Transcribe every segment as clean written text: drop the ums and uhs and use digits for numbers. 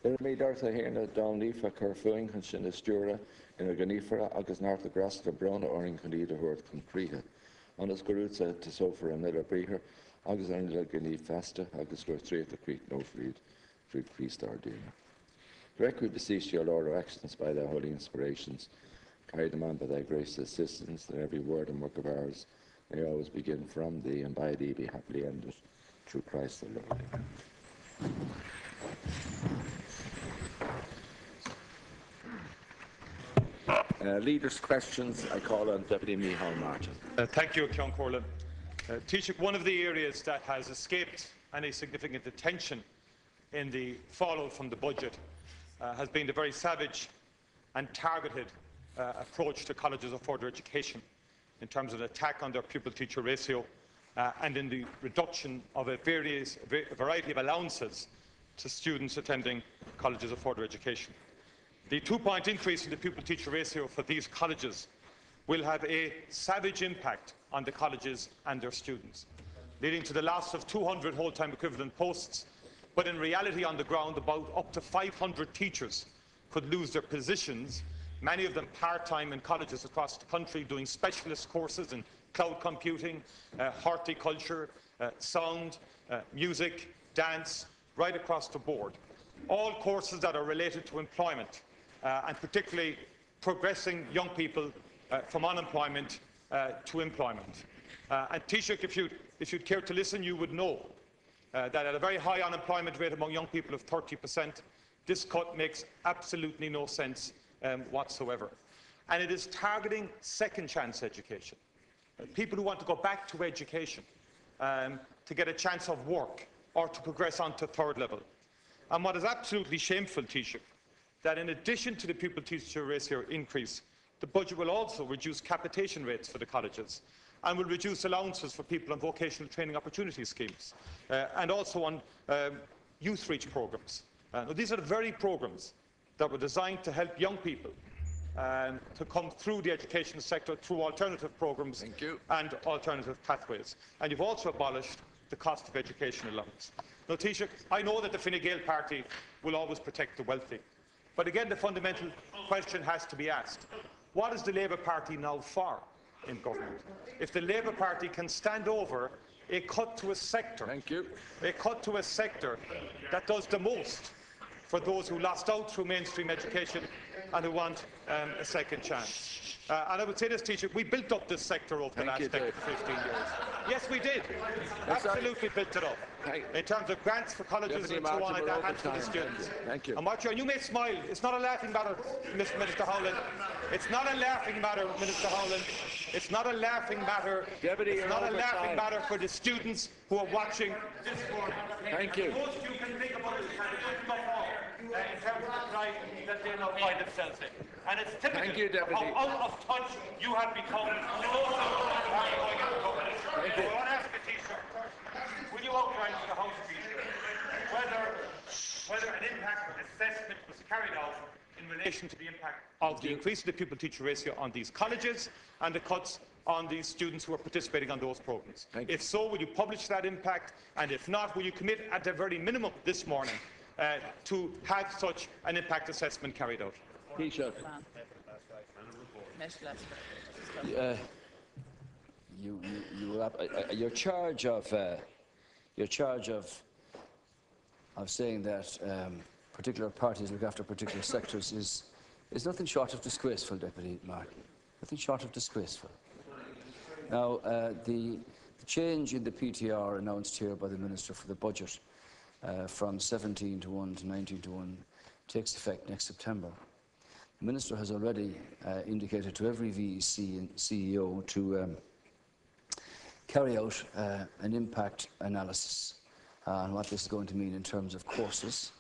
Mi darta héna dánífa chufuing chun sin is stúra ina gnífara agus náirta grasta brona oring chun iad a thuirt concrete. Anas gurúta to sofa an ila bríhir agus an ila gní festa agus gur tríad a creek no fleet through pre-star dina. Directly beseech your Lord of actions by thy holy inspirations, carry them on by thy grace and assistance, that every word and work of ours may always begin from thee and by thee be happily ended through Christ the Lord. Leaders' questions. I call on Deputy Micheál Martin. Thank you, Ceann Comhairle. Taoiseach, one of the areas that has escaped any significant attention in the fallout from the budget has been the very savage and targeted approach to colleges of further education in terms of an attack on their pupil-teacher ratio and in the reduction of a variety of allowances to students attending colleges of further education. The 2-point increase in the pupil-teacher ratio for these colleges will have a savage impact on the colleges and their students, leading to the loss of 200 whole-time equivalent posts, but in reality on the ground about up to 500 teachers could lose their positions, many of them part-time in colleges across the country doing specialist courses in cloud computing, horticulture, sound, music, dance, right across the board. All courses that are related to employment and particularly progressing young people from unemployment to employment. And Taoiseach, if you'd care to listen, you would know that at a very high unemployment rate among young people of 30%, this cut makes absolutely no sense whatsoever. And it is targeting second chance education. People who want to go back to education to get a chance of work or to progress on to third level. And what is absolutely shameful, Taoiseach, that in addition to the pupil-teacher ratio increase, the budget will also reduce capitation rates for the colleges and will reduce allowances for people on vocational training opportunity schemes and also on youth reach programmes. These are the very programmes that were designed to help young people to come through the education sector through alternative programmes and alternative pathways. And you've also abolished the cost of education allowance. Now, Taoiseach, I know that the Fine Gael party will always protect the wealthy. But again, the fundamental question has to be asked. What is the Labour Party now for in government? If the Labour Party can stand over a cut to a sector, a cut to a sector that does the most for those who lost out through mainstream education and who want a second chance. And I would say this, Taoiseach, we built up this sector over the last 10 to 15 years. Yes, we did. Absolutely built it up. In terms of grants for colleges and so on, and that hands to the students. Thank you. And Marcia, you may smile. It's not a laughing matter, Minister Howland. It's not a laughing matter, Minister Howland. It's not a laughing matter. It's not a laughing matter for the students who are watching this forum. Thank you. Most you can think about is in terms of the life that they now find themselves in. And it's typical of how out of touch you have become. I want to ask the teacher, will you outline to the House Speaker whether an impact assessment was carried out in relation to the impact of the increase in the pupil-teacher ratio on these colleges and the cuts on these students who are participating on those programmes? If so, will you publish that impact? And if not, will you commit at the very minimum this morning to have such an impact assessment carried out? Your charge of saying that particular parties look after particular sectors is nothing short of disgraceful, Deputy Martin. Nothing short of disgraceful. Now, the change in the PTR announced here by the Minister for the Budget from 17 to 1 to 19 to 1 takes effect next September. The Minister has already indicated to every VEC and CEO to carry out an impact analysis on what this is going to mean in terms of courses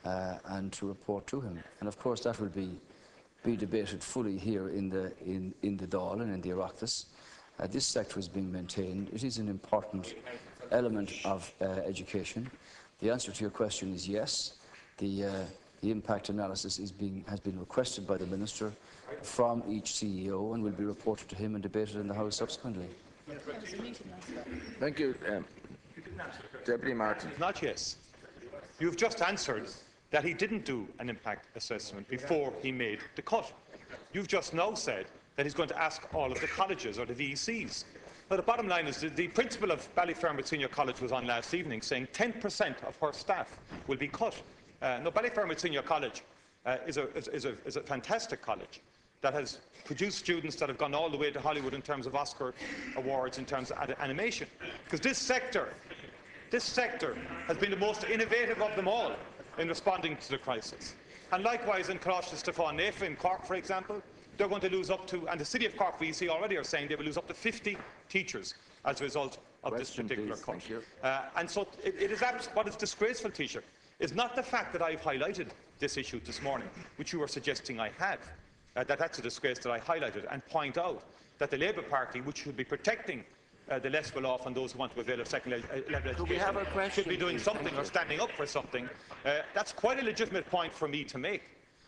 and to report to him. And of course that will be debated fully here in the Dáil and in the Oireachtas. This sector is being maintained. It is an important element of education. The answer to your question is yes. The impact analysis has been requested by the Minister from each CEO and will be reported to him and debated in the House subsequently. Thank you. Deputy Martin. Not yes. You've just answered that he didn't do an impact assessment before he made the cut. You've just now said that he's going to ask all of the colleges or the VECs. But the bottom line is that the principal of Ballyfermot Senior College was on last evening saying 10% of her staff will be cut. Now, Ballyfermot Senior College is a fantastic college that has produced students that have gone all the way to Hollywood in terms of Oscar awards, in terms of animation. Because this sector has been the most innovative of them all in responding to the crisis. And likewise in Coláiste Stefan Nefa in Cork, for example, they're going to lose up to, and the City of Cork VC already are saying they will lose up to 50 teachers as a result of this particular cut. And so what is disgraceful, Taoiseach, is not the fact that I've highlighted this issue this morning, which you were suggesting I had, that's a disgrace that I highlighted, and point out that the Labour Party, which should be protecting the less well-off and those who want to avail of second-level education, should be doing something or standing up for something. That's quite a legitimate point for me to make.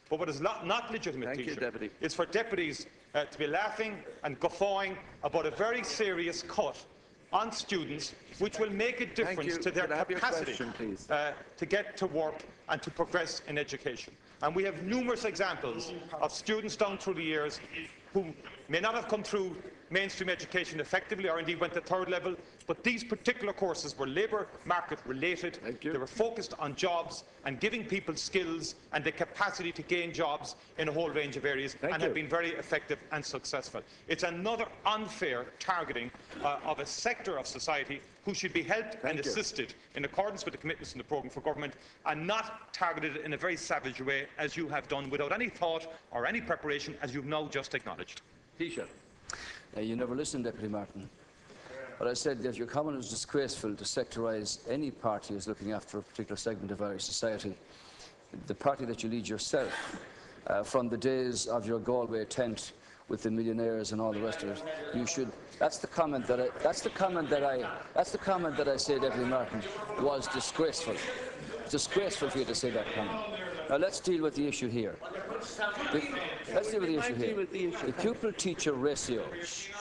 But what is not legitimate, Taoiseach, is for deputies to be laughing and guffawing about a very serious cut on students, which will make a difference to their capacity to get to work and to progress in education. And we have numerous examples of students down through the years who may not have come through mainstream education effectively, or indeed went to third level, but these particular courses were labour market related. They were focused on jobs and giving people skills and the capacity to gain jobs in a whole range of areas, and have been very effective and successful. It's another unfair targeting of a sector of society who should be helped and assisted in accordance with the commitments in the programme for government, and not targeted in a very savage way, as you have done, without any thought or any preparation, as you've now just acknowledged. Taoiseach. You never listened, Deputy Martin. But I said that your comment is disgraceful to sectorise any party as looking after a particular segment of Irish society. The party that you lead yourself, from the days of your Galway tent with the millionaires and all the rest of it, you should. That's the comment that I say, Deputy Martin, was disgraceful. It's disgraceful for you to say that comment. Now let's deal with the issue here. The pupil-teacher ratio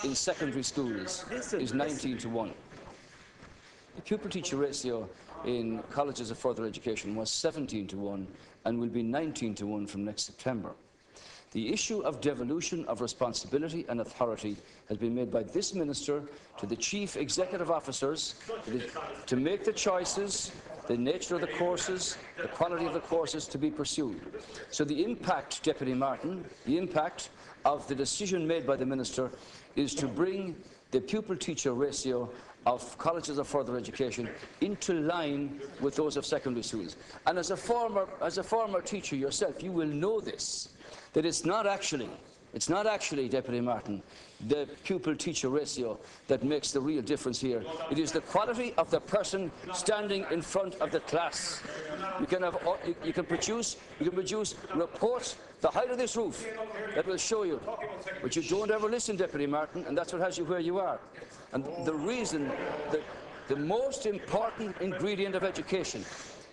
in secondary schools is 19 to 1. The pupil-teacher ratio in colleges of further education was 17 to 1 and will be 19 to 1 from next September. The issue of devolution of responsibility and authority has been made by this minister to the chief executive officers to make the choices, the nature of the courses, the quality of the courses to be pursued. So the impact, Deputy Martin, the impact of the decision made by the minister is to bring the pupil-teacher ratio of colleges of further education into line with those of secondary schools. And as a former teacher yourself, you will know this, that it's not actually, Deputy Martin, the pupil-teacher ratio that makes the real difference here. It is the quality of the person standing in front of the class. You can produce reports the height of this roof that will show you, but you don't ever listen, Deputy Martin, and that's what has you where you are. And the reason that the most important ingredient of education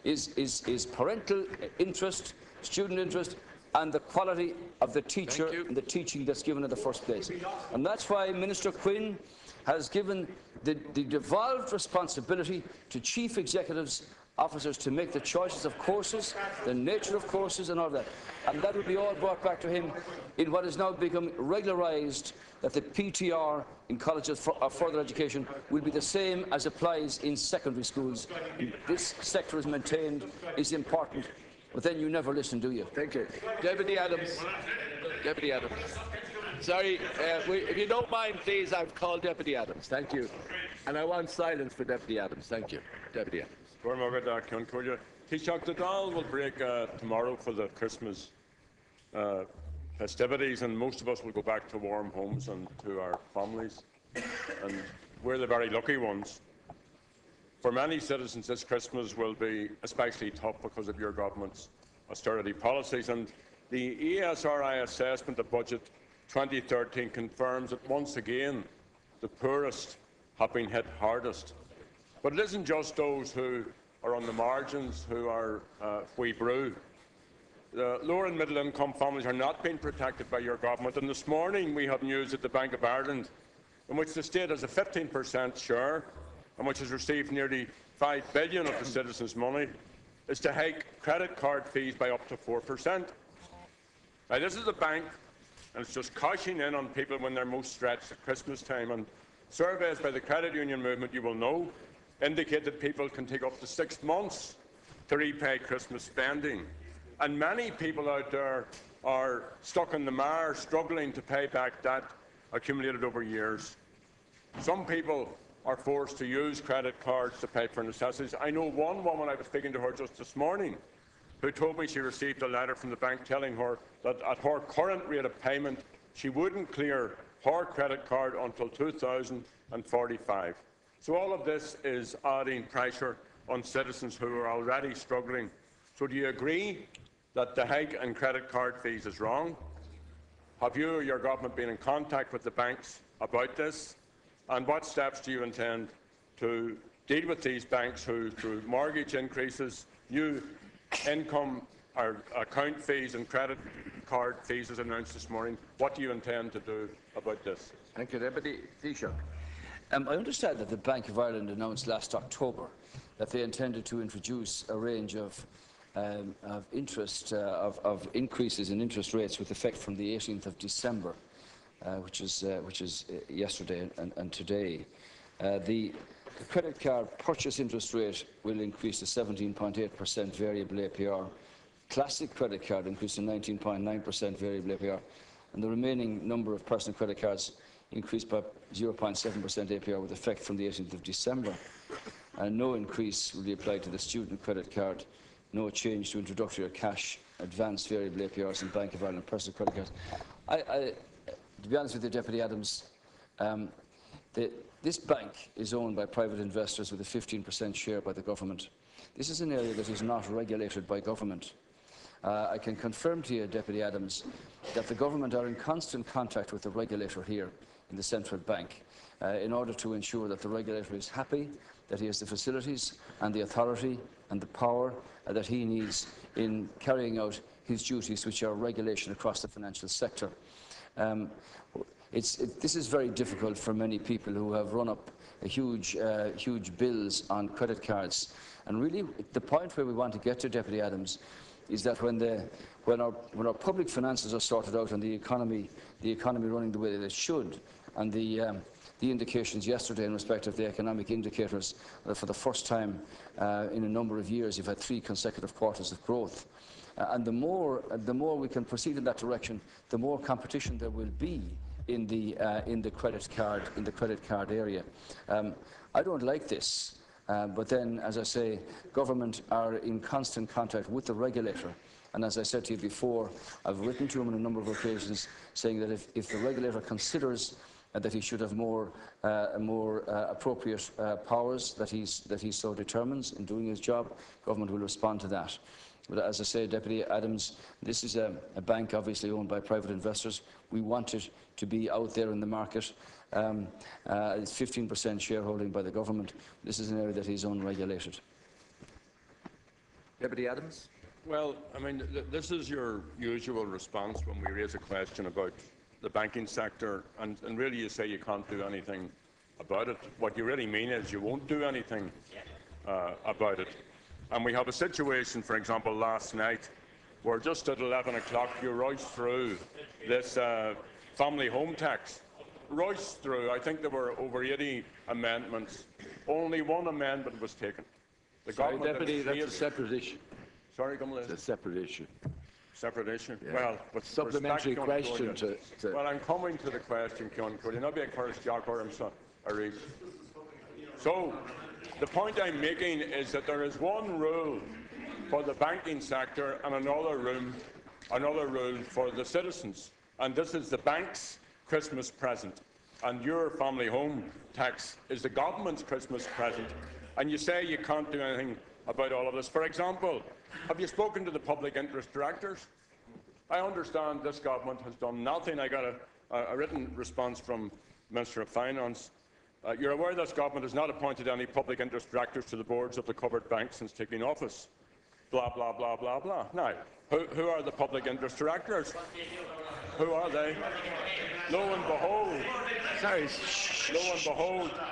is parental interest, student interest, and the quality of the teacher and the teaching that's given in the first place. And that's why Minister Quinn has given the devolved responsibility to chief executives officers to make the choices of courses, the nature of courses and all that. And that will be all brought back to him in what has now become regularised, that the PTR in colleges of further education will be the same as applies in secondary schools. And this sector is maintained, is important. But then you never listen, do you? Thank you. Deputy Adams. Deputy Adams. Sorry, if you don't mind, please, I've called Deputy Adams. Thank you. And I want silence for Deputy Adams. Thank you. Deputy Adams. Taoiseach, the Dáil will break tomorrow for the Christmas festivities, and most of us will go back to warm homes and to our families. And we're the very lucky ones. For many citizens, this Christmas will be especially tough because of your government's austerity policies. And the ESRI assessment of Budget 2013 confirms that once again the poorest have been hit hardest. But it isn't just those who are on the margins who are wee brew. The lower and middle income families are not being protected by your government. And this morning we have news at the Bank of Ireland in which the state has a 15% share and which has received nearly 5 billion of the citizens' money. is to hike credit card fees by up to 4%. Now, this is a bank, and it's just cashing in on people when they're most stretched at Christmas time. And surveys by the credit union movement, you will know, indicate that people can take up to 6 months to repay Christmas spending. And many people out there are stuck in the mire, struggling to pay back debt accumulated over years. Some people are forced to use credit cards to pay for necessities. I know one woman, I was speaking to her just this morning, who told me she received a letter from the bank telling her that at her current rate of payment, she wouldn't clear her credit card until 2045. So all of this is adding pressure on citizens who are already struggling. So do you agree that the hike in credit card fees is wrong? Have you or your government been in contact with the banks about this? And what steps do you intend to deal with these banks who, through mortgage increases, new income or account fees and credit card fees as announced this morning, what do you intend to do about this? Thank you, Deputy Taoiseach. I understand that the Bank of Ireland announced last October that they intended to introduce a range of increases in interest rates with effect from the 18th of December, which is yesterday and today. The credit card purchase interest rate will increase to 17.8% variable APR. Classic credit card increased to 19.9% variable APR, and the remaining number of personal credit cards increased by 0.7% APR with effect from the 18th of December. And no increase will be applied to the student credit card, no change to introductory or cash advance variable APRs and Bank of Ireland personal credit cards. To be honest with you, Deputy Adams, this bank is owned by private investors with a 15% share by the government. This is an area that is not regulated by government. I can confirm to you, Deputy Adams, that the government are in constant contact with the regulator here in the central bank in order to ensure that the regulator is happy, that he has the facilities and the authority and the power that he needs in carrying out his duties, which are regulation across the financial sector. This is very difficult for many people who have run up huge bills on credit cards. And really, the point where we want to get to, Deputy Adams, is that when our public finances are sorted out and the economy running the way that it should, and the indications yesterday in respect of the economic indicators, that for the first time in a number of years you've had 3 consecutive quarters of growth. And the more we can proceed in that direction, the more competition there will be in the credit card area. I don't like this, but then, as I say, government are in constant contact with the regulator. And as I said to you before, I've written to him on a number of occasions saying that if the regulator considers that he should have more appropriate powers that he so determines in doing his job, government will respond to that. But as I say, Deputy Adams, this is a bank obviously owned by private investors. We want it to be out there in the market. It's 15% shareholding by the government. This is an area that is unregulated. Deputy Adams. Well, I mean, this is your usual response when we raise a question about the banking sector, and really you say you can't do anything about it. What you really mean is you won't do anything about it. And we have a situation, for example, last night, where just at 11 o'clock you rushed through this family home tax. Rushed through. I think there were over 80 amendments. Only one amendment was taken. Sorry, Deputy, that's a separate issue. Sorry, come on. It's a separate issue. Separate issue? Yeah. Well, with supplementary question to... Well, I'm coming to the question, Kehoe. Could you not be a first Jack or a read? So, the point I'm making is that there is one rule for the banking sector and another rule for the citizens. And this is the bank's Christmas present. And your family home tax is the government's Christmas present. And you say you can't do anything about all of this. For example, have you spoken to the public interest directors? I understand this government has done nothing. I got a written response from Minister of Finance. You're aware this government has not appointed any public interest directors to the boards of the covered banks since taking office. Blah, blah, blah, blah, blah. Now, who are the public interest directors? Who are they? Lo and behold,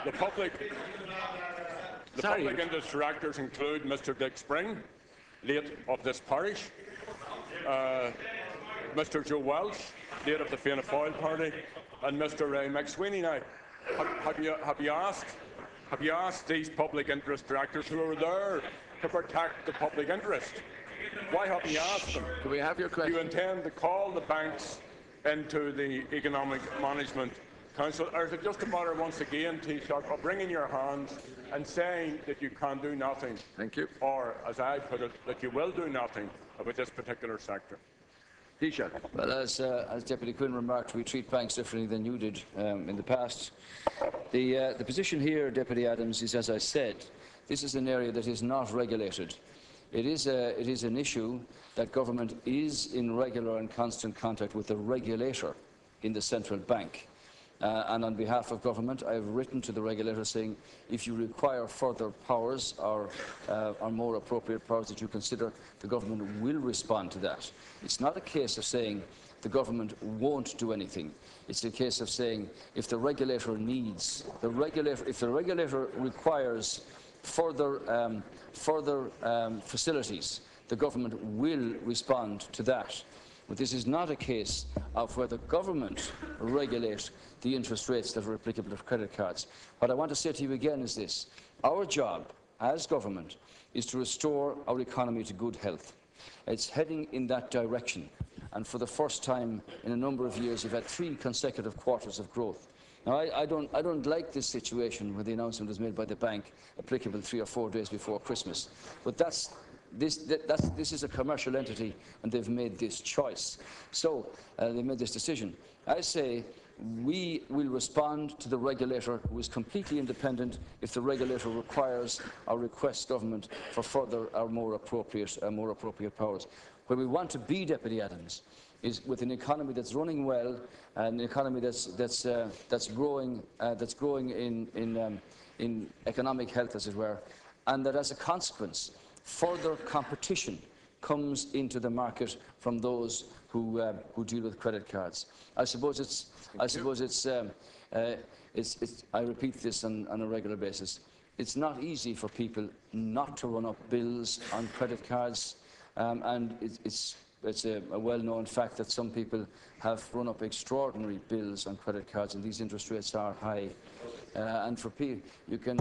the public interest directors include Mr. Dick Spring, late of this parish, Mr Joe Welsh, late of the Fianna Fáil party, and Mr Ray McSweeney. Now, have you asked these public interest directors who are there to protect the public interest? Why haven't you asked them? Do we have your question? Do you intend to call the banks into the Economic Management Council, or is it just a matter, once again, Taoiseach, of wringing your hands and saying that you can do nothing? Thank you. Or, as I put it, that you will do nothing about this particular sector? Taoiseach. Well, as Deputy Quinn remarked, we treat banks differently than you did in the past. The position here, Deputy Adams, is, as I said, this is an area that is not regulated. It is an issue that government is in regular and constant contact with the regulator in the central bank. And on behalf of government, I have written to the regulator saying, if you require further powers or more appropriate powers that you consider, the government will respond to that. It's not a case of saying the government won't do anything. It's a case of saying, if the regulator if the regulator requires further facilities, the government will respond to that. But this is not a case of where the government regulates the interest rates that are applicable to credit cards. What I want to say to you again is this. Our job as government is to restore our economy to good health. It's heading in that direction. And for the first time in a number of years, you've had 3 consecutive quarters of growth. Now, I don't like this situation where the announcement was made by the bank applicable 3 or 4 days before Christmas. But this is a commercial entity, and they've made this choice. So they made this decision. I say we will respond to the regulator, who is completely independent, if the regulator requires or requests government for further or more appropriate powers. Where we want to be, Deputy Adams, is with an economy that's running well, and an economy that's growing in economic health, as it were, and that as a consequence, further competition comes into the market from those who deal with credit cards. I repeat this on a regular basis. It's not easy for people not to run up bills on credit cards, and it's a well-known fact that some people have run up extraordinary bills on credit cards, and these interest rates are high. And for people, you can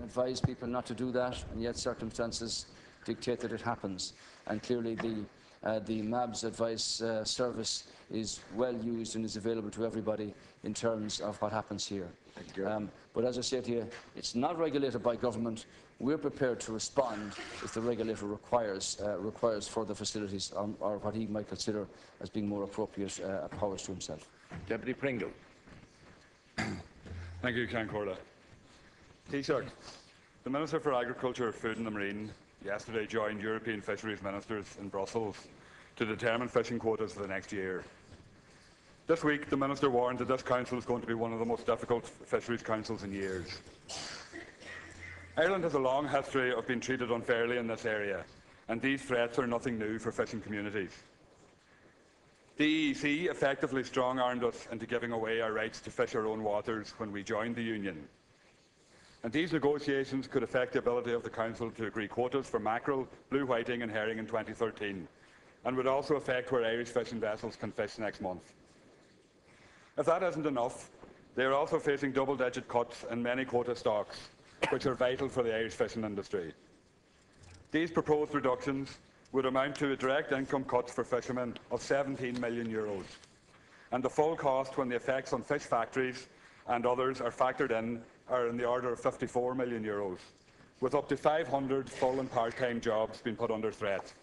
advise people not to do that, and yet circumstances dictate that it happens. And clearly the MAB's advice service is well used and is available to everybody in terms of what happens here. But as I say to you, it's not regulated by government. We're prepared to respond if the regulator requires further facilities or what he might consider as being more appropriate powers to himself. Deputy Pringle. Thank you, Cairn-Corda. Taoiseach, the Minister for Agriculture, Food and the Marine yesterday joined European fisheries ministers in Brussels to determine fishing quotas for the next year. This week, the Minister warned that this council is going to be one of the most difficult fisheries councils in years. Ireland has a long history of being treated unfairly in this area, and these threats are nothing new for fishing communities. The EEC effectively strong-armed us into giving away our rights to fish our own waters when we joined the Union. And these negotiations could affect the ability of the Council to agree quotas for mackerel, blue whiting and herring in 2013, and would also affect where Irish fishing vessels can fish next month. If that isn't enough, they are also facing double-digit cuts in many quota stocks, which are vital for the Irish fishing industry. These proposed reductions would amount to a direct income cuts for fishermen of €17 million, and the full cost when the effects on fish factories and others are factored in are in the order of €54 million, with up to 500 full and part-time jobs being put under threat.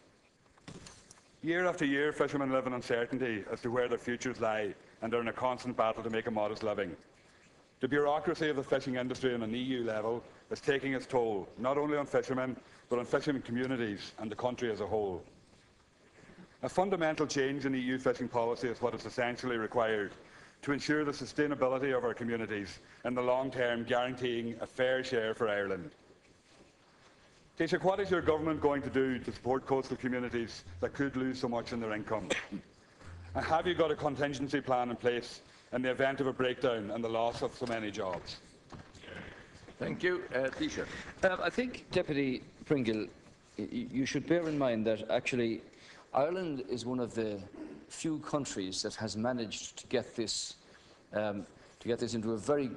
Year after year, fishermen live in uncertainty as to where their futures lie and are in a constant battle to make a modest living. The bureaucracy of the fishing industry on an EU level is taking its toll, not only on fishermen, but on fishing communities and the country as a whole. A fundamental change in EU fishing policy is what is essentially required to ensure the sustainability of our communities in the long term, guaranteeing a fair share for Ireland. Taoiseach, what is your government going to do to support coastal communities that could lose so much in their income? And have you got a contingency plan in place in the event of a breakdown and the loss of so many jobs? Thank you. Taoiseach. I think, Deputy Pringle, you should bear in mind that actually Ireland is one of the few countries that has managed to get this into a very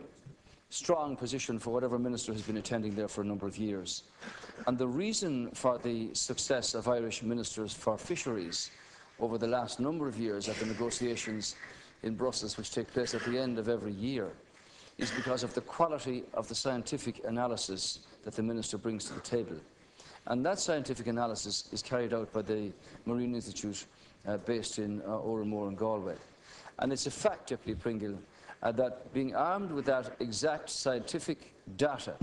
strong position for whatever minister has been attending there for a number of years. And the reason for the success of Irish ministers for fisheries over the last number of years at the negotiations in Brussels, which take place at the end of every year, is because of the quality of the scientific analysis that the minister brings to the table. And that scientific analysis is carried out by the Marine Institute based in Oranmore and Galway. And it's a fact, Deputy Pringle, that being armed with that exact scientific data,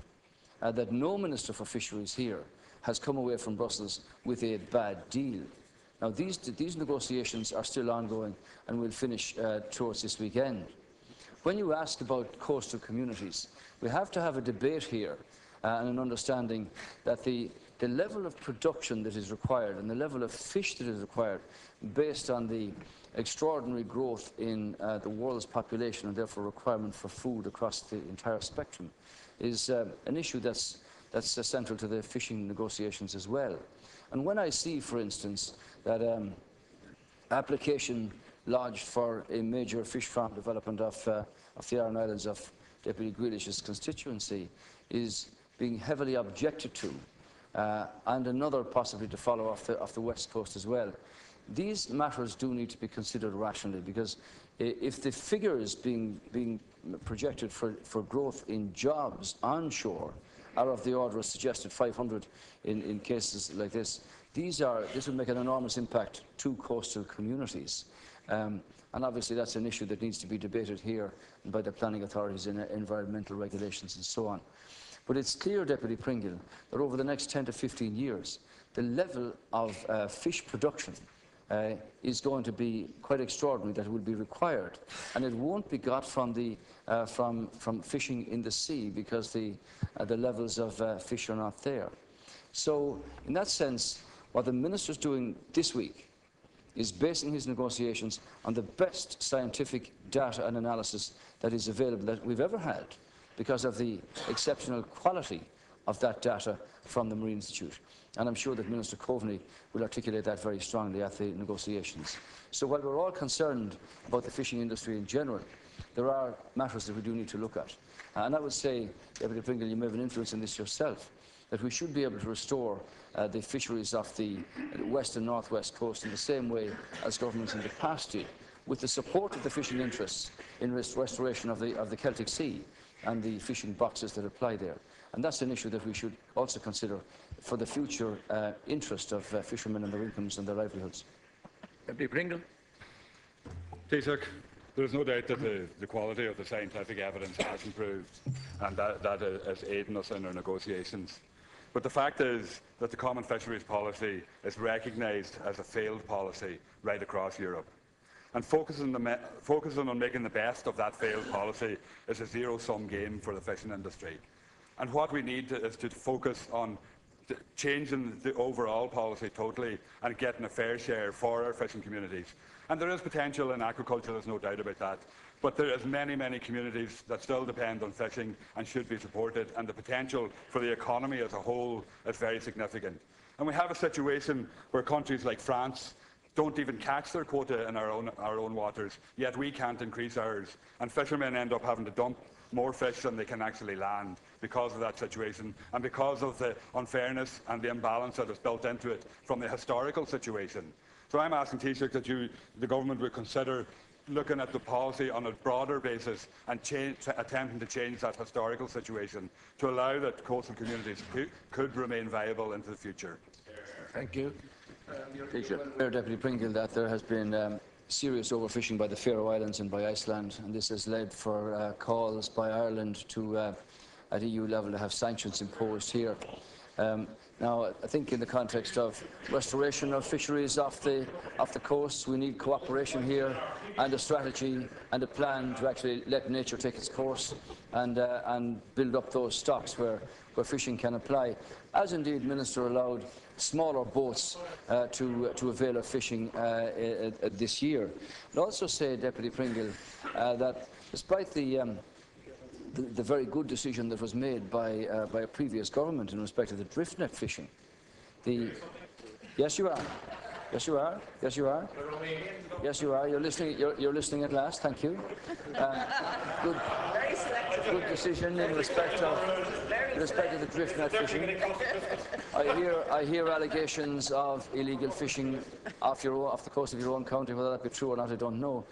that no Minister for Fisheries here has come away from Brussels with a bad deal. Now, these negotiations are still ongoing and will finish towards this weekend. When you ask about coastal communities, we have to have a debate here and an understanding that the level of production that is required and the level of fish that is required based on the extraordinary growth in the world's population and therefore requirement for food across the entire spectrum is an issue that's central to the fishing negotiations as well. And when I see, for instance, that application lodged for a major fish farm development of the Aran Islands of Deputy Grealish's constituency is being heavily objected to, and another possibly to follow off the west coast as well. These matters do need to be considered rationally, because if the figures being projected for growth in jobs onshore are of the order of suggested 500 in cases like this, this will make an enormous impact to coastal communities. And obviously that's an issue that needs to be debated here by the planning authorities in environmental regulations and so on. But it's clear, Deputy Pringle, that over the next 10 to 15 years, the level of fish production is going to be quite extraordinary that will be required, and it won't be got from fishing in the sea, because the levels of fish are not there. So in that sense, what the minister's doing this week is basing his negotiations on the best scientific data and analysis that is available that we've ever had, because of the exceptional quality of that data from the Marine Institute. And I'm sure that Minister Coveney will articulate that very strongly at the negotiations. So while we're all concerned about the fishing industry in general, there are matters that we do need to look at. And I would say, Deputy Pringle, you may have an influence in this yourself, that we should be able to restore the fisheries off the west and northwest coast in the same way as governments in the past did, with the support of the fishing interests in restoration of the Celtic Sea and the fishing boxes that apply there. And that's an issue that we should also consider for the future interest of fishermen and their incomes and their livelihoods. Deputy Pringle. Taoiseach, there is no doubt that the quality of the scientific evidence has improved, and that is aiding us in our negotiations. But the fact is that the common fisheries policy is recognised as a failed policy right across Europe. And focusing on making the best of that failed policy is a zero-sum game for the fishing industry. And what we need is to focus on changing the overall policy totally and getting a fair share for our fishing communities. And there is potential in aquaculture, there's no doubt about that. But there is many, many communities that still depend on fishing and should be supported, and the potential for the economy as a whole is very significant. And we have a situation where countries like France don't even catch their quota in our own waters, yet we can't increase ours. And fishermen end up having to dump more fish than they can actually land because of that situation, and because of the unfairness and the imbalance that is built into it from the historical situation. So I'm asking Taoiseach that the government would consider looking at the policy on a broader basis and attempting to change that historical situation to allow that coastal communities could remain viable into the future. Thank you. Deputy Pringle, that there has been serious overfishing by the Faroe Islands and by Iceland, and this has led for calls by Ireland to, at EU level, to have sanctions imposed here. Now, I think in the context of restoration of fisheries off the coast, we need cooperation here and a strategy and a plan to actually let nature take its course and build up those stocks where fishing can apply, as indeed Minister allowed smaller boats to avail of fishing this year. I'd also say, Deputy Pringle, that despite the very good decision that was made by a previous government in respect of the drift net fishing, Yes, you are. Yes, you are. Yes, you are. Yes, you are. You're listening. You're listening at last. Thank you. Good. Good decision in respect of the drift net fishing. I hear allegations of illegal fishing off the coast of your own county. Whether that be true or not, I don't know.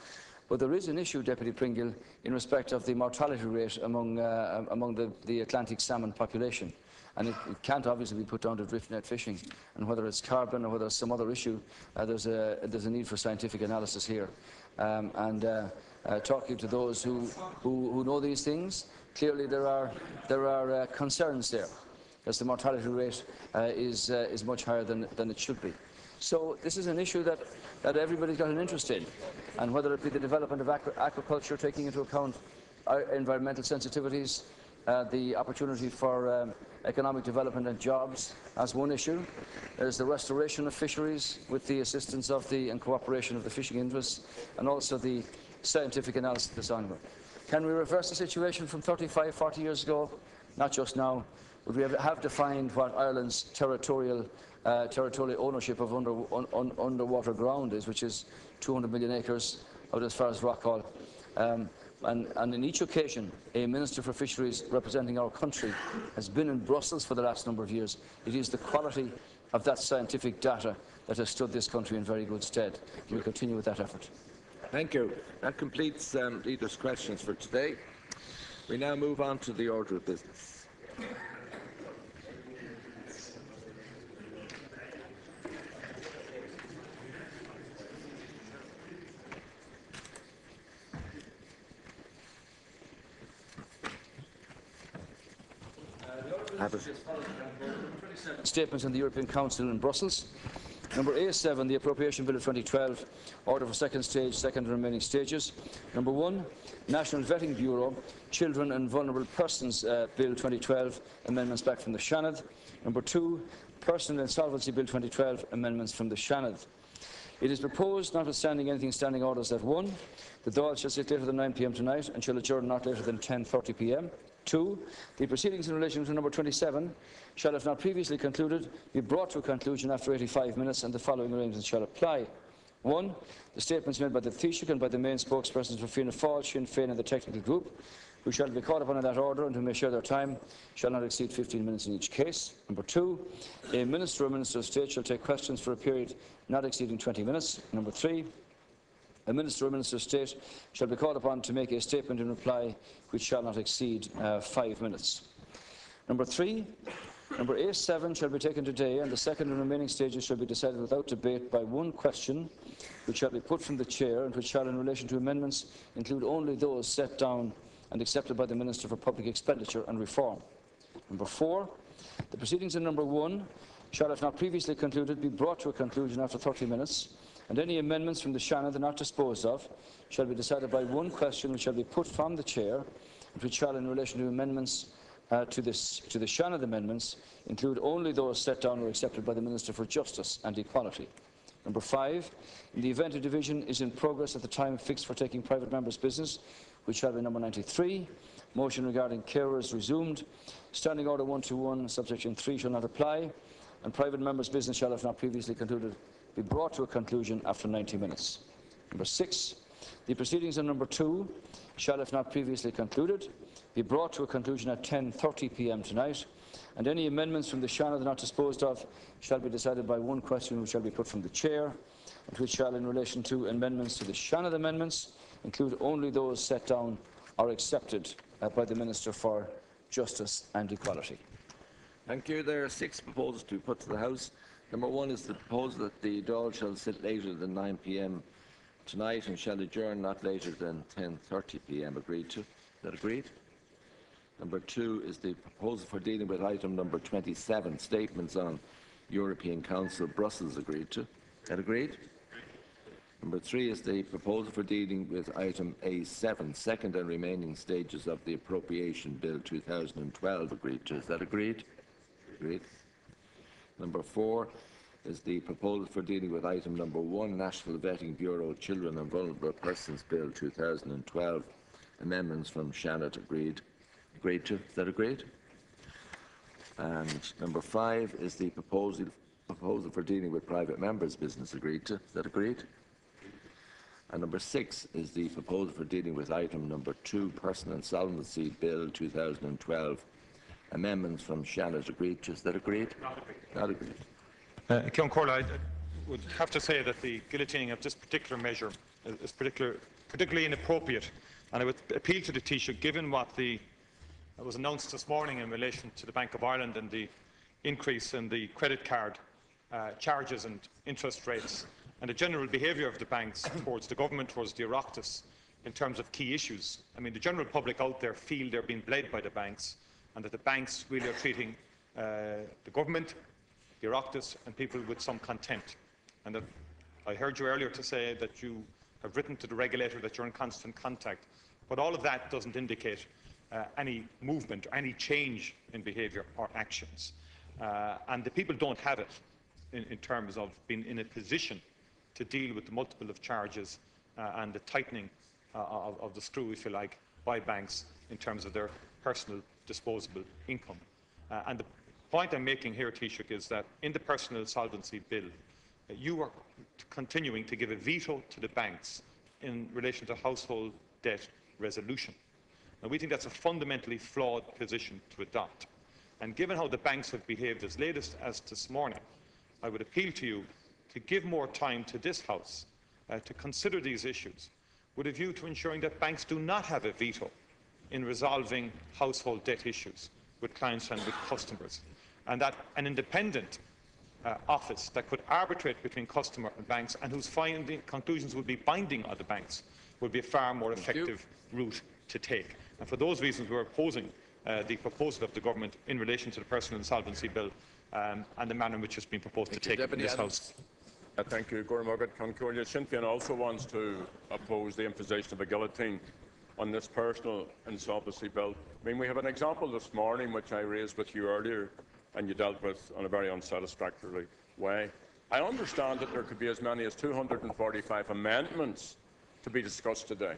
But there is an issue, Deputy Pringle, in respect of the mortality rate among the Atlantic salmon population. And it can't obviously be put down to drift net fishing. And whether it's carbon or whether it's some other issue, there's a need for scientific analysis here. Talking to those who know these things, clearly there are concerns there, as the mortality rate is much higher than it should be. So this is an issue that everybody's got an interest in, and whether it be the development of aquaculture, taking into account environmental sensitivities, the opportunity for economic development and jobs as one issue. There's the restoration of fisheries with the assistance of and cooperation of the fishing interests, and also the scientific analysis that's ongoing. Can we reverse the situation from 35, 40 years ago? Not just now. Would we have defined what Ireland's territorial ownership of underwater ground is, which is 200 million acres out as far as Rockall? And in each occasion, a Minister for Fisheries representing our country has been in Brussels for the last number of years. It is the quality of that scientific data that has stood this country in very good stead. We'll continue with that effort. Thank you. That completes Leaders' questions for today. We now move on to the order of business. Statements in the European Council in Brussels. Number A7, the Appropriation Bill of 2012, order for second stage, second and remaining stages. Number 1, National Vetting Bureau, Children and Vulnerable Persons Bill 2012, amendments back from the Seanad. Number 2, Personal Insolvency Bill 2012, amendments from the Seanad. It is proposed, notwithstanding anything standing orders, that 1, the Dáil shall sit later than 9 p.m. tonight and shall adjourn not later than 10:30 p.m. 2, the proceedings in relation to number 27 shall, if not previously concluded, be brought to a conclusion after 85 minutes, and the following arrangements shall apply. 1, the statements made by the Taoiseach and by the main spokespersons for Fianna Fáil, Sinn Féin and the technical group, who shall be called upon in that order and who may share their time, shall not exceed 15 minutes in each case. Number 2, a Minister or Minister of State shall take questions for a period not exceeding 20 minutes. Number 3, a Minister or Minister of State shall be called upon to make a statement in reply which shall not exceed 5 minutes. Number 3, number A7 shall be taken today, and the second and remaining stages shall be decided without debate by one question, which shall be put from the Chair, and which shall, in relation to amendments, include only those set down and accepted by the Minister for Public Expenditure and Reform. Number 4, the proceedings in number 1 shall, if not previously concluded, be brought to a conclusion after 30 minutes, and any amendments from the Seanad that are not disposed of shall be decided by one question, which shall be put from the Chair, and which shall, in relation to amendments to the Seanad amendments, include only those set down or accepted by the Minister for Justice and Equality. Number 5, in the event a division is in progress at the time fixed for taking private members' business, which shall be number 93, motion regarding Kehoe is resumed. Standing Order 121, subsection 3 shall not apply, and private members' business shall, if not previously concluded, be brought to a conclusion after 90 minutes. Number 6, the proceedings on number 2 shall, if not previously concluded, be brought to a conclusion at 10:30 p.m. tonight, and any amendments from the Seanad not disposed of shall be decided by one question, which shall be put from the Chair, and which shall, in relation to amendments to the Seanad amendments, include only those set down or accepted by the Minister for Justice and Equality. Thank you. There are 6 proposals to be put to the House. Number 1 is the proposal that the Dáil shall sit later than 9 p.m. tonight and shall adjourn not later than 10:30 p.m. Agreed to? Is that agreed? Number 2 is the proposal for dealing with item number 27, statements on European Council, Brussels. Agreed to? Is that agreed? Number 3 is the proposal for dealing with item A7, second and remaining stages of the Appropriation Bill 2012. Agreed to? Is that agreed? Agreed. Number 4 is the proposal for dealing with item number 1, National Vetting Bureau, Children and Vulnerable Persons Bill 2012, amendments from Seanad. Agreed. Agreed to? Is that agreed? And number 5 is the proposal proposal for dealing with private members' business agreed to. Is that agreed? And number 6 is the proposal for dealing with item number 2, Personal Insolvency Bill 2012. Amendments from Shannon agreed to. Is that agreed? Not agreed. Ceann Comhairle, I would have to say that the guillotining of this particular measure is particularly inappropriate, and I would appeal to the Taoiseach, given what was announced this morning in relation to the Bank of Ireland and the increase in the credit card charges and interest rates, and the general behaviour of the banks towards the government, towards the Oireachtas, in terms of key issues. I mean, the general public out there feel they're being bled by the banks, and that the banks really are treating the government, the Oireachtas, and people with some contempt. And that I heard you earlier to say that you have written to the regulator that you're in constant contact, but all of that doesn't indicate any movement or any change in behaviour or actions. And the people don't have it in terms of being in a position to deal with the multiple of charges and the tightening of the screw, if you like, by banks in terms of their personal disposable income. And the point I'm making here, Taoiseach, is that in the Personal Insolvency Bill, you are continuing to give a veto to the banks in relation to household debt resolution. Now, we think that's a fundamentally flawed position to adopt. And given how the banks have behaved as latest as this morning, I would appeal to you to give more time to this House to consider these issues with a view to ensuring that banks do not have a veto in resolving household debt issues with clients and with customers, and that an independent office that could arbitrate between customer and banks and whose conclusions would be binding on the banks would be a far more effective route to take. And for those reasons, we are opposing the proposal of the government in relation to the Personal Insolvency Bill and the manner in which it's been proposed to take in this House. Thank you, Gormagat Concordia. Sinn Féin also wants to oppose the imposition of a guillotine on this Personal Insolvency Bill. I mean, we have an example this morning which I raised with you earlier and you dealt with in a very unsatisfactory way. I understand that there could be as many as 245 amendments to be discussed today.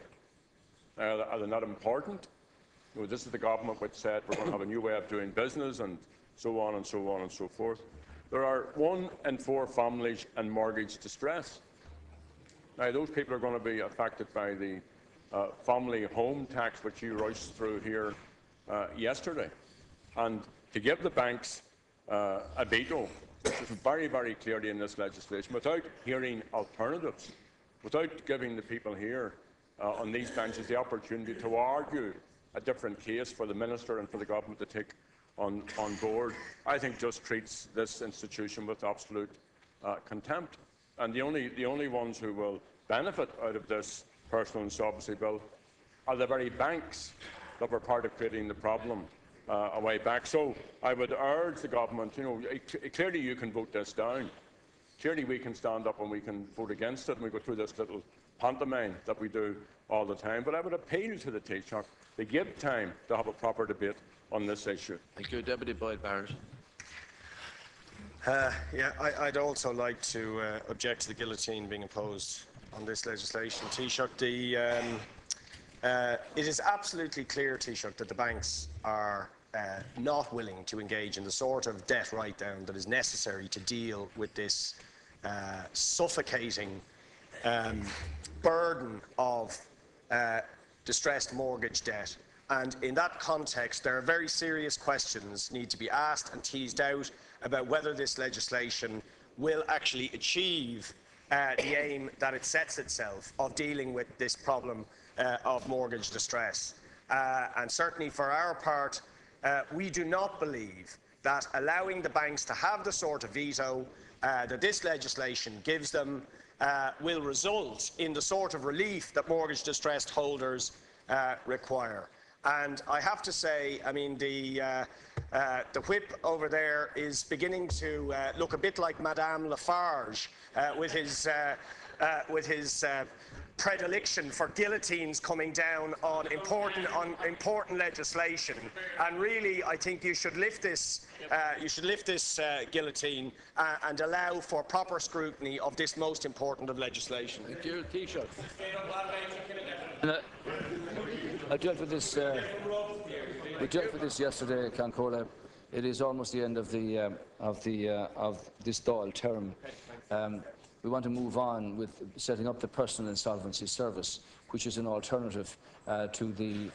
Are they not important? You know, this is the government which said we're going to have a new way of doing business and so on and so on and so forth. There are 1 in 4 families in mortgage distress. Now, those people are going to be affected by the family home tax which you rushed through here yesterday. And to give the banks a veto, which is very, very clearly in this legislation, without hearing alternatives, without giving the people here on these benches the opportunity to argue a different case for the Minister and for the government to take on board, I think just treats this institution with absolute contempt. And the only ones who will benefit out of this Personal Insolvency Bill are the very banks that were part of creating the problem a way back. So I would urge the government, you know, clearly you can vote this down. Clearly we can stand up and we can vote against it and we go through this little pantomime that we do all the time. But I would appeal to the Taoiseach to give time to have a proper debate on this issue. Thank you, Deputy Boyd-Barrett. I'd also like to object to the guillotine being imposed on this legislation. Taoiseach, it is absolutely clear, Taoiseach, that the banks are not willing to engage in the sort of debt write-down that is necessary to deal with this suffocating burden of distressed mortgage debt. And in that context, there are very serious questions need to be asked and teased out about whether this legislation will actually achieve the aim that it sets itself of dealing with this problem of mortgage distress. And certainly for our part, we do not believe that allowing the banks to have the sort of veto that this legislation gives them will result in the sort of relief that mortgage distressed holders require. And I have to say, I mean, the whip over there is beginning to look a bit like Madame Lafarge with his predilection for guillotines coming down on important legislation. And really, I think you should lift this guillotine and allow for proper scrutiny of this most important of legislation. Thank you, Taoiseach. I dealt with this. We dealt with this yesterday, Ceann Comhairle. it is almost the end of this Dáil term. We want to move on with setting up the personal insolvency service, which is an alternative to the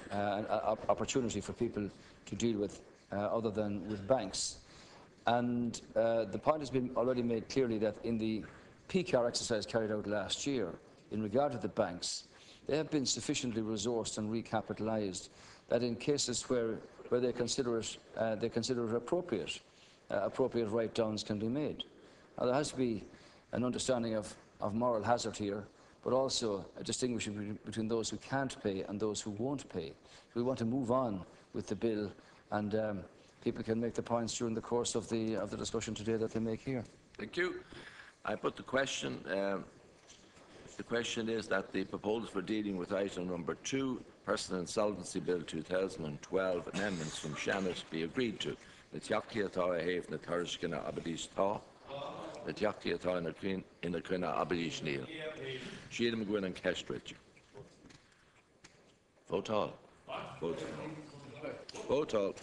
opportunity for people to deal with other than with banks. And the point has been already made clearly that in the PCAR exercise carried out last year, in regard to the banks, they have been sufficiently resourced and recapitalised that in cases where they consider it appropriate, appropriate write-downs can be made. Now, there has to be an understanding of moral hazard here, but also a distinguishing between those who can't pay and those who won't pay. We want to move on with the bill, and people can make the points during the course of the discussion today that they make here. Thank you. I put the question. The question is that the proposal for dealing with item number 2, Personal Insolvency Bill 2012 amendments from Shannon be agreed to. The Tiachti atá a héh na Thurscina Abadish tá. The Tiachti atá in the Crina Abadish Neil. Sheila McGuinn and Kestridge. Vótáil. Vótáil.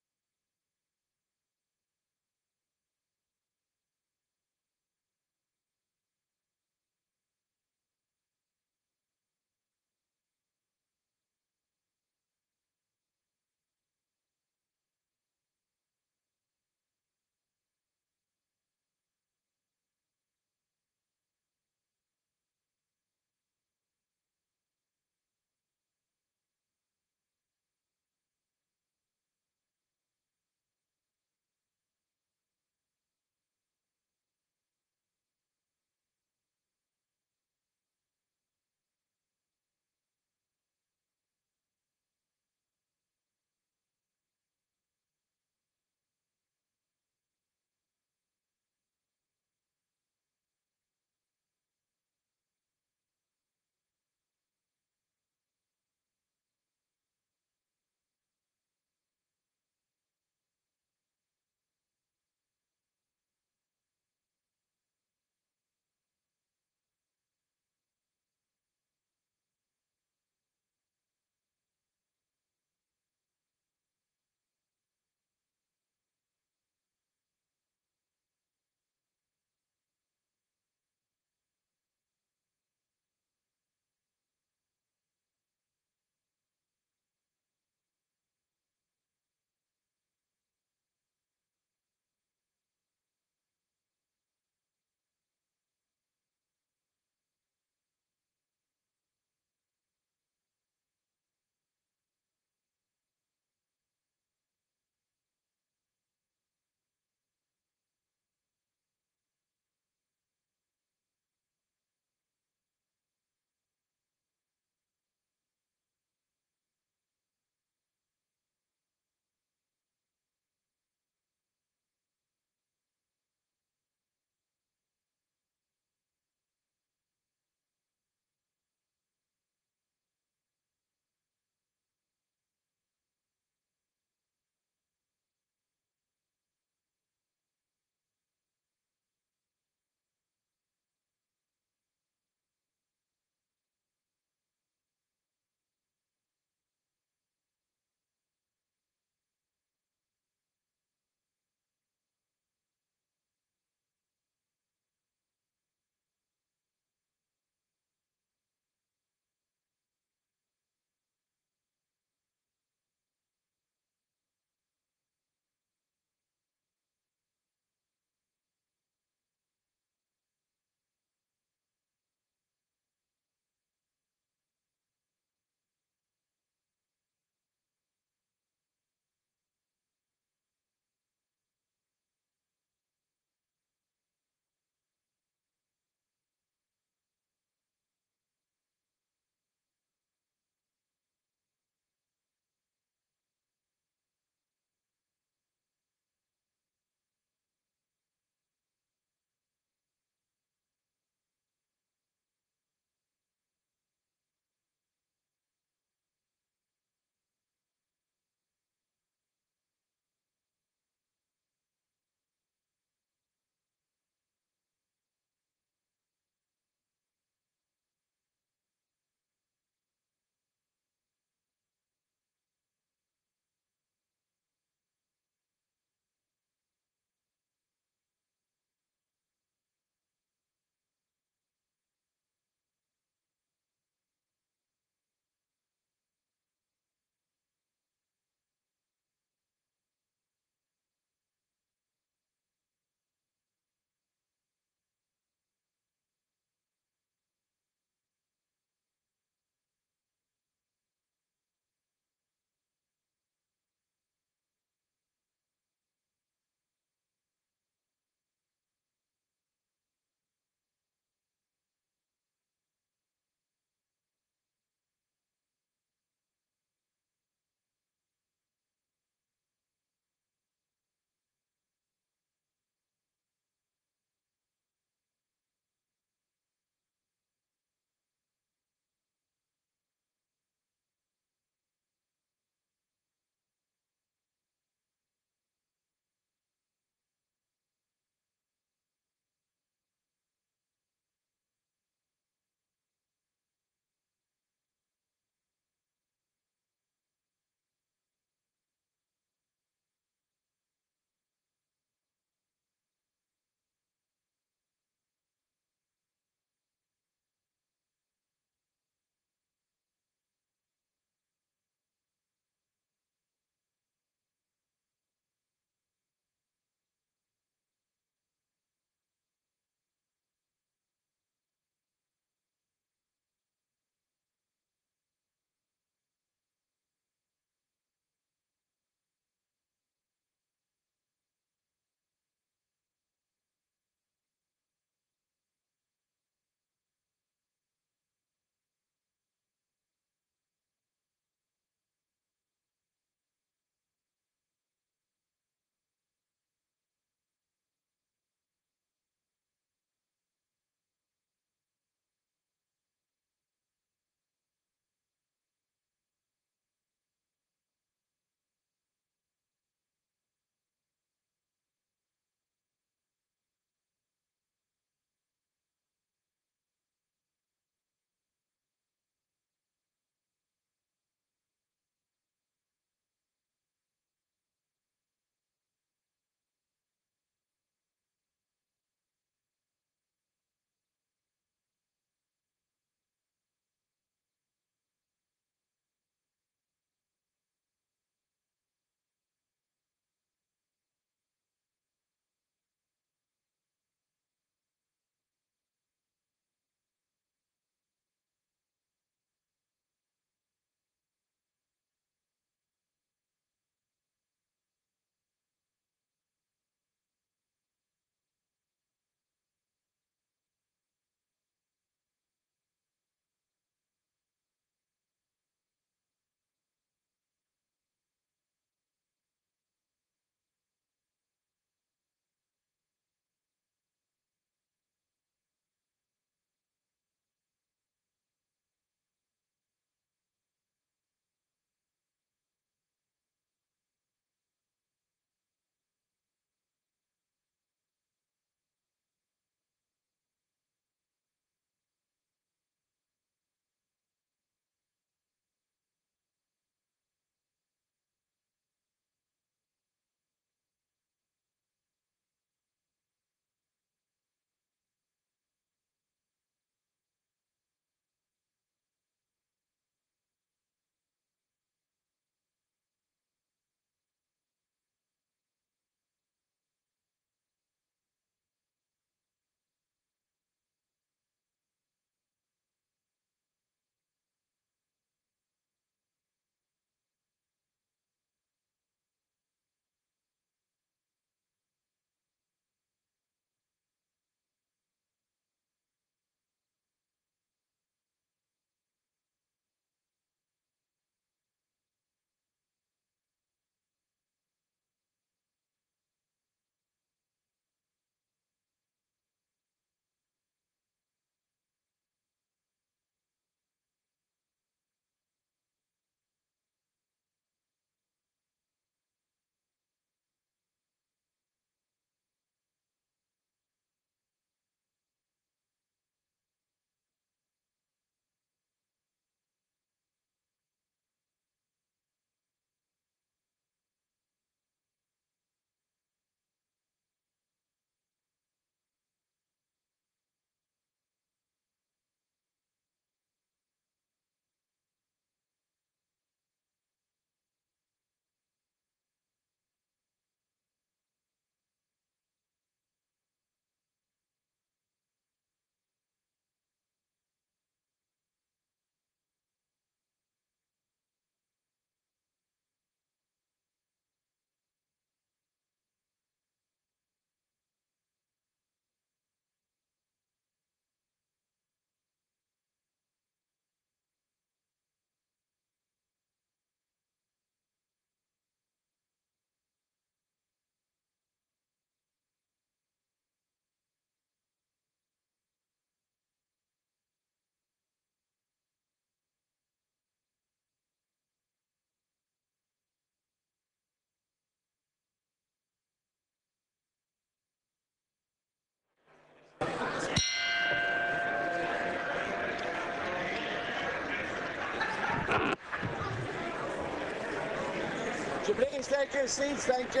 take your seats, thank you.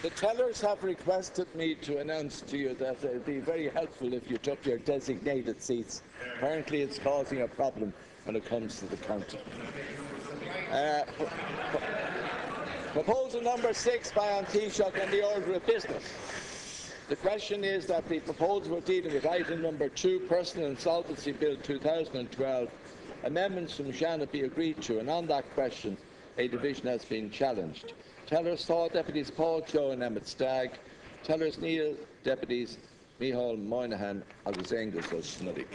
The tellers have requested me to announce to you that it would be very helpful if you took your designated seats. Apparently it's causing a problem when it comes to the counting. Proposal number 6 by An Taoiseach on the order of business. The question is that the proposal we're dealing with item number 2, Personal Insolvency Bill 2012, amendments from Shannon be agreed to, and on that question a division has been challenged. Tellers Thaw, Deputies Paul Kehoe and Emmett Stagg. Tellers Neil, Deputies Micheál Moynihan agus Angus O'Snuddick.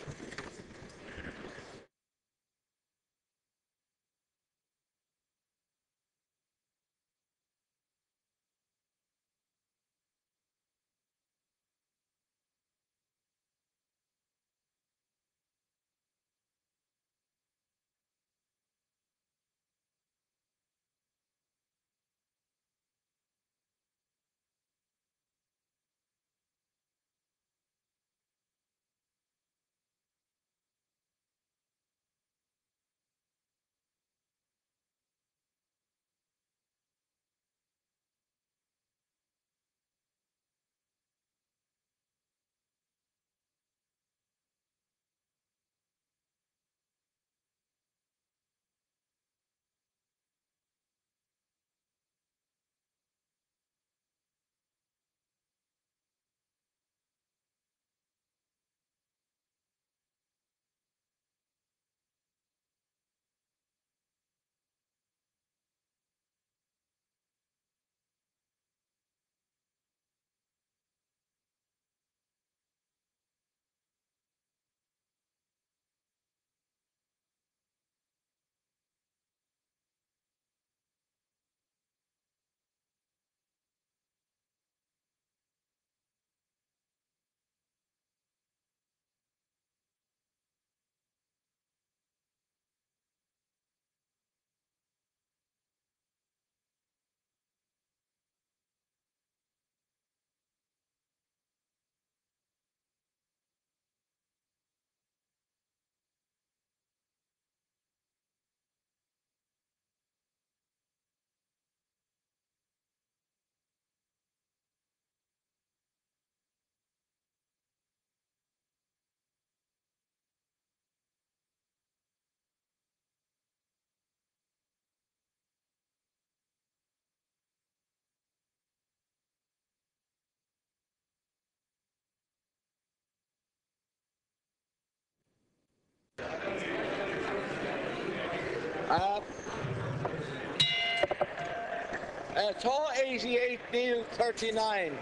Tá 88, Neil 39.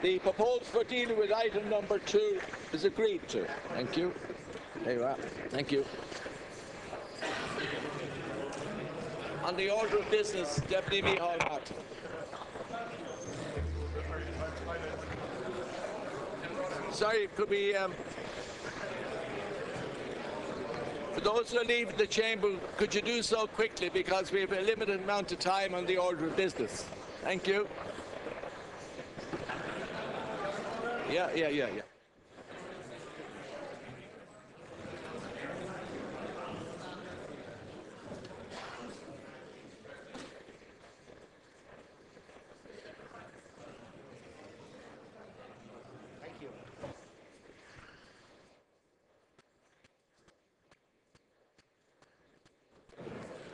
The proposal for dealing with item number 2 is agreed to. Thank you. There you are. Thank you. On the order of business, Deputy Micheál Martin. Sorry, could we... For those who are leaving the chamber, could you do so quickly because we have a limited amount of time on the order of business. Thank you. Yeah.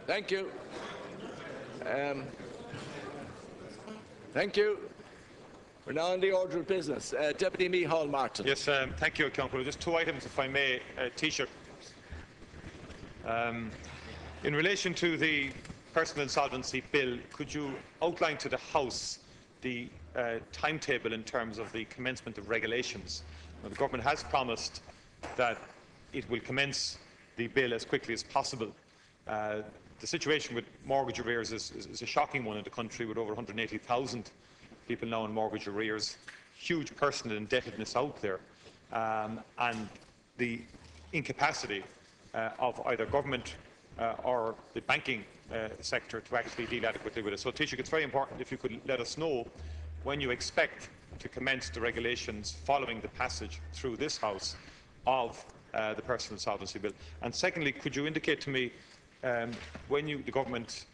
Thank you. Thank you. We're now on the order of business. Deputy Micheál Martin. Yes, thank you, Councillor. Just 2 items, if I may, Taoiseach. In relation to the Personal Insolvency Bill, could you outline to the House the timetable in terms of the commencement of regulations? Now, the Government has promised that it will commence the bill as quickly as possible. The situation with mortgage arrears is a shocking one in the country, with over 180,000 people now in mortgage arrears, huge personal indebtedness out there, and the incapacity of either government or the banking sector to actually deal adequately with it. So, Taoiseach, it's very important if you could let us know when you expect to commence the regulations following the passage through this House of the Personal Insolvency Bill. And secondly, could you indicate to me when if the government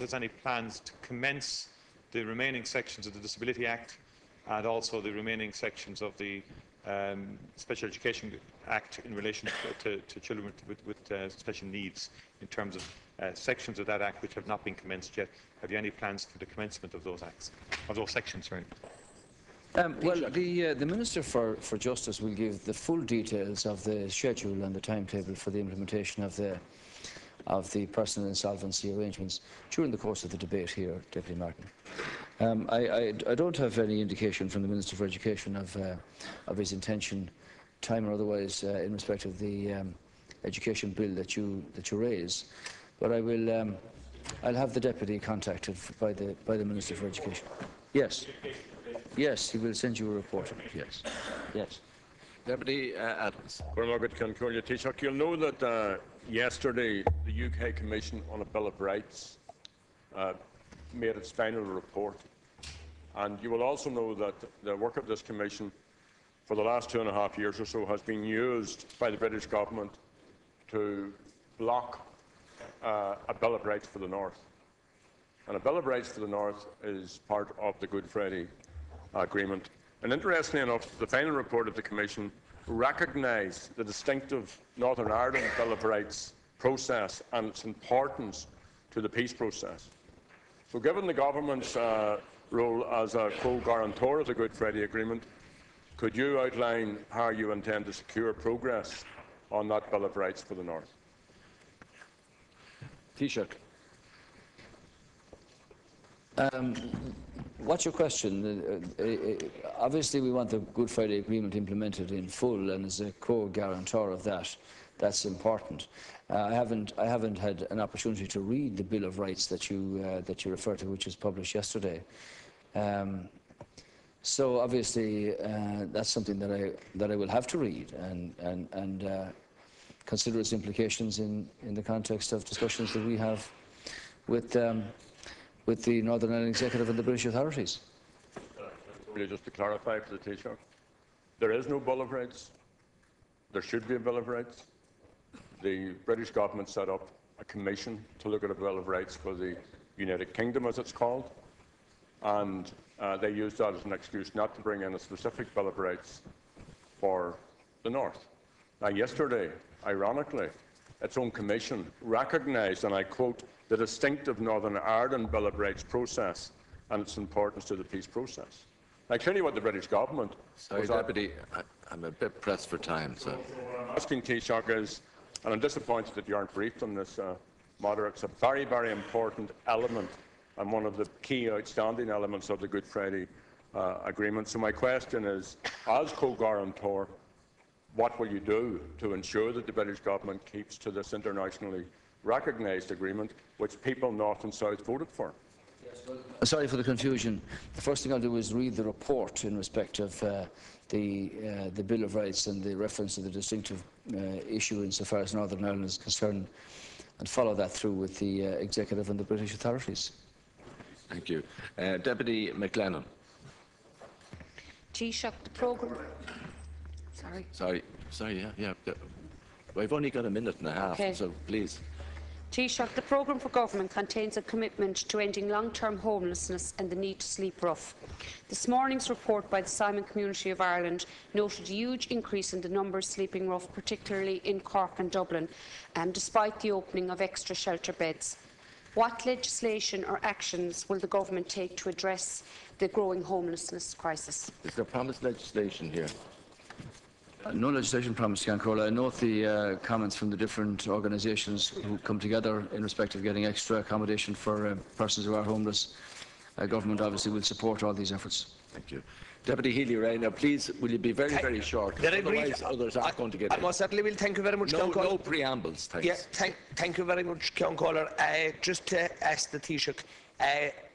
has any plans to commence the remaining sections of the Disability Act and also the remaining sections of the Special Education Act in relation to children with special needs, in terms of sections of that Act which have not been commenced yet? Have you any plans for the commencement of those acts, of those sections? Sorry. Well, the Minister for Justice will give the full details of the schedule and the timetable for the implementation of the personal insolvency arrangements during the course of the debate here, Deputy Martin. I don't have any indication from the Minister for Education of his intention, time or otherwise, in respect of the education bill that you raise, but I will. I'll have the deputy contacted by the Minister for Education. Yes. Yes, he will send you a report. Yes. Yes. Deputy Adams. Taoiseach, you'll know that yesterday the UK Commission on a Bill of Rights made its final report. And you will also know that the work of this Commission for the last 2.5 years or so has been used by the British government to block a Bill of Rights for the North. And a Bill of Rights for the North is part of the Good Friday Agreement. And interestingly enough, the final report of the Commission recognised the distinctive Northern Ireland Bill of Rights process and its importance to the peace process. So given the government's role as a co-guarantor of the Good Friday Agreement, could you outline how you intend to secure progress on that Bill of Rights for the North? Taoiseach. What's your question? Obviously, we want the Good Friday Agreement implemented in full, and as a co-guarantor of that, that's important. I haven't had an opportunity to read the Bill of Rights that you refer to, which was published yesterday. So obviously, that's something that I will have to read and consider its implications in the context of discussions that we have with the Northern Ireland Executive and the British authorities. Really, just to clarify for the Taoiseach, there is no Bill of Rights. There should be a Bill of Rights. The British government set up a commission to look at a Bill of Rights for the United Kingdom, as it's called, and they used that as an excuse not to bring in a specific Bill of Rights for the North. Now, yesterday, ironically, its own commission recognised, and I quote, the distinctive Northern Ireland Bill of Rights process and its importance to the peace process. Now, clearly what the British government... Sorry, Deputy, I'm a bit pressed for time, so... Asking Taoiseach is, and I'm disappointed that you aren't briefed on this matter, it's a very, very important element and one of the key outstanding elements of the Good Friday Agreement. So my question is, as co-guarantor, what will you do to ensure that the British government keeps to this internationally recognised agreement which people north and south voted for? Sorry for the confusion. The first thing I'll do is read the report in respect of the Bill of Rights and the reference to the distinctive issue insofar as Northern Ireland is concerned, and follow that through with the Executive and the British authorities. Thank you. Deputy McLennan. Taoiseach, the programme... Sorry, yeah. We've only got a minute and a half, okay. So please. Taoiseach, the programme for government contains a commitment to ending long-term homelessness and the need to sleep rough. This morning's report by the Simon Community of Ireland noted a huge increase in the numbers sleeping rough, particularly in Cork and Dublin, despite the opening of extra shelter beds. What legislation or actions will the government take to address the growing homelessness crisis? Is there promised legislation here? No legislation promised, Ciancrola. I note the comments from the different organisations who come together in respect of getting extra accommodation for persons who are homeless. Government obviously will support all these efforts. Thank you. Deputy Healy-Rae, now please, will you be very, very short? Otherwise, others aren't going to get in. I most certainly will. Thank you very much, No preambles, thanks. Yeah, thank you very much, Ciancrola. Just to ask the Taoiseach,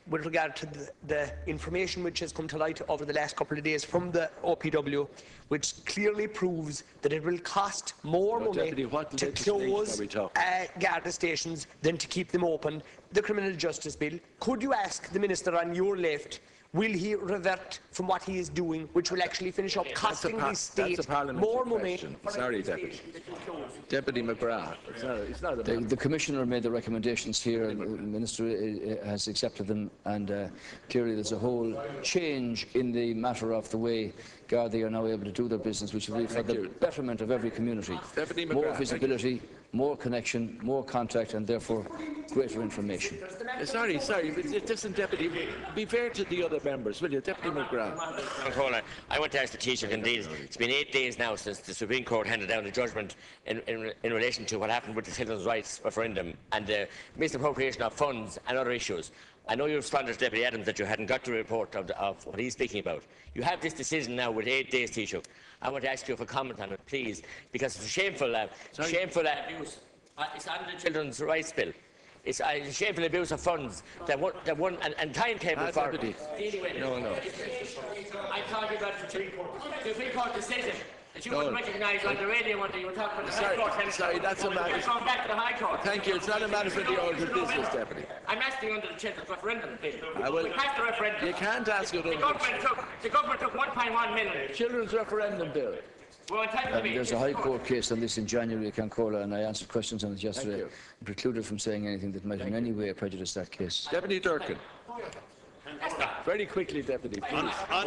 with regard to the information which has come to light over the last couple of days from the OPW, which clearly proves that it will cost more money to close Garda stations than to keep them open. The Criminal Justice Bill. Could you ask the Minister on your left, will he revert from what he is doing, which will actually finish up costing the state more money? Sorry, Deputy. Deputy McGrath. It's not The Commissioner made the recommendations here, and the Minister has accepted them, and clearly there's a whole change in the matter of the way Gardaí are now able to do their business, which will be for the betterment of every community. More visibility, more connection, more contact, and therefore greater information. Sorry, but listen, Deputy, be fair to the other members, will you? Deputy McGrath. I want to ask the Taoiseach, indeed, it's been 8 days now since the Supreme Court handed down a judgment in relation to what happened with the Children's Rights referendum and the misappropriation of funds and other issues. I know you responded to Deputy Adams that you hadn't got the report of what he's speaking about. You have this decision now with 8 days, Taoiseach. I want to ask you for comment on it, please, because it's a shameful abuse. It's on the Children's Rights Bill. It's a shameful abuse of funds and timetable for dealing with it. No. I'm talking about the Supreme Court decision that you wouldn't recognise on the radio one day. You were talking about the High Court. Sorry, that's a matter. Going back to the High Court. Thank you. It's not a matter for the order of business, Deputy. I'm asking under the Children's Referendum Bill. We passed the referendum. You can't ask it under the government took 1.1 million. Children's Referendum Bill. There's a High Court case on this in January, Cancola, and I answered questions on it yesterday. I'm precluded from saying anything that might in any way prejudice that case. Deputy Durkin. Very quickly, Deputy, please.